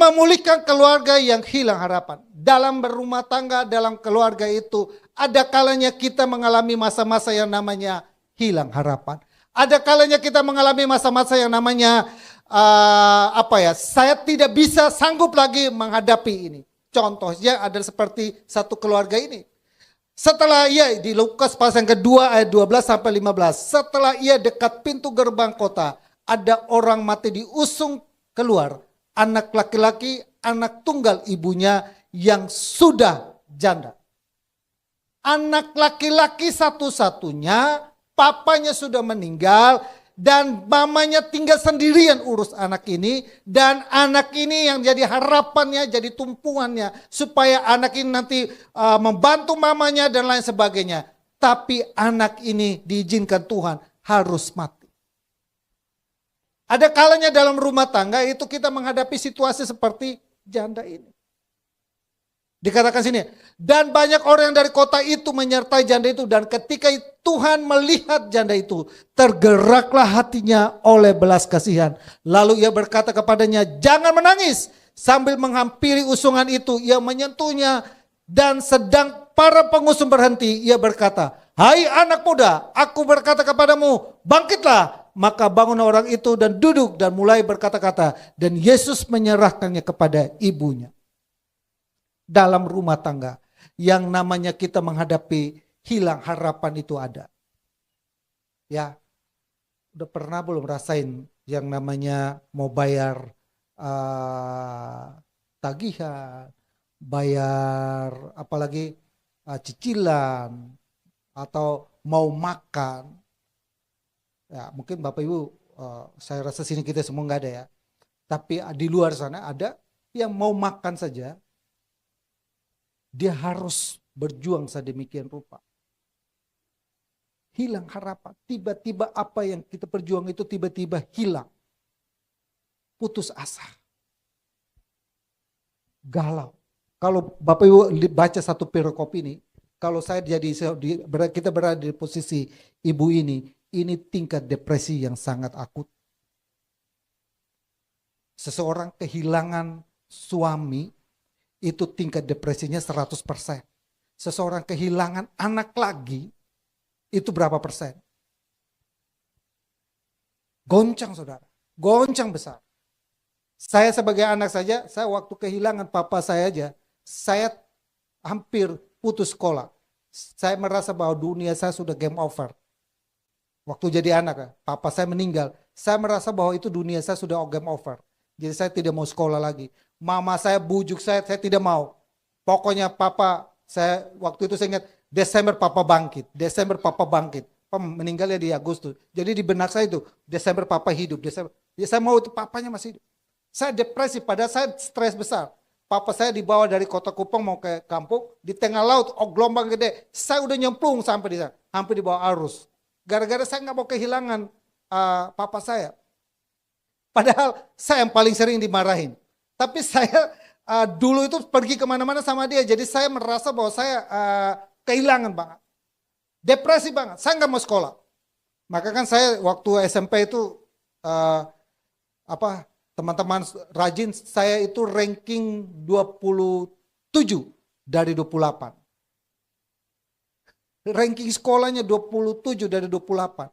Memulihkan keluarga yang hilang harapan. Dalam berumah tangga, dalam keluarga itu, ada kalanya kita mengalami masa-masa yang namanya hilang harapan. Ada kalanya kita mengalami masa-masa yang namanya saya tidak bisa sanggup lagi menghadapi ini. Contohnya ada seperti satu keluarga ini. Setelah ia di Lukas pasal yang kedua ayat 12 sampai 15. Setelah ia dekat pintu gerbang kota, ada orang mati diusung keluar. Anak laki-laki, anak tunggal ibunya yang sudah janda. Anak laki-laki satu-satunya, papanya sudah meninggal, dan mamanya tinggal sendirian urus anak ini. Dan anak ini yang jadi harapannya, jadi tumpuannya, supaya anak ini nanti membantu mamanya dan lain sebagainya. Tapi anak ini diizinkan Tuhan harus mati. Ada kalanya dalam rumah tangga itu kita menghadapi situasi seperti janda ini. Dikatakan sini, dan banyak orang dari kota itu menyertai janda itu. Dan ketika Tuhan melihat janda itu, tergeraklah hatinya oleh belas kasihan. Lalu ia berkata kepadanya, jangan menangis. Sambil menghampiri usungan itu, ia menyentuhnya. Dan sedang para pengusung berhenti, ia berkata, hai anak muda, aku berkata kepadamu, bangkitlah. Maka bangun orang itu dan duduk dan mulai berkata-kata. Dan Yesus menyerahkannya kepada ibunya. Dalam rumah tangga yang namanya kita menghadapi hilang harapan itu ada. Ya, udah pernah belum rasain yang namanya mau bayar tagihan, bayar apalagi cicilan, atau mau makan. Ya, mungkin Bapak Ibu, saya rasa sini kita semua nggak ada ya. Tapi di luar sana ada yang mau makan saja, dia harus berjuang sedemikian rupa. Hilang harapan. Tiba-tiba apa yang kita perjuang itu tiba-tiba hilang. Putus asa. Galau. Kalau Bapak Ibu baca satu perikop ini, kalau kita berada di posisi ibu ini tingkat depresi yang sangat akut. Seseorang kehilangan suami, itu tingkat depresinya 100%. Seseorang kehilangan anak lagi, itu berapa persen? Goncang saudara, goncang besar. Saya sebagai anak saja, saya waktu kehilangan papa saya aja, saya hampir putus sekolah. Saya merasa bahwa dunia saya sudah game over. Waktu jadi anak, papa saya meninggal, saya merasa bahwa itu dunia saya sudah game over. Jadi saya tidak mau sekolah lagi. Mama saya bujuk saya tidak mau. Pokoknya papa, waktu itu saya ingat, Desember papa bangkit. Desember papa bangkit. Papa meninggal ya di Agustus. Jadi di benak saya itu, Desember papa hidup. Desember, ya saya mau itu papanya masih hidup. Saya depresi, padahal saya stres besar. Papa saya dibawa dari kota Kupang mau ke kampung, di tengah laut, gelombang gede. Saya udah nyemplung sampai di sana, hampir di bawah arus. Gara-gara saya nggak mau kehilangan papa saya. Padahal saya yang paling sering dimarahin. Tapi saya dulu itu pergi kemana-mana sama dia. Jadi saya merasa bahwa saya kehilangan banget. Depresi banget. Saya nggak mau sekolah. Maka kan saya waktu SMP itu teman-teman rajin, saya itu ranking 27 dari 28. Ranking sekolahnya 27 dari 28.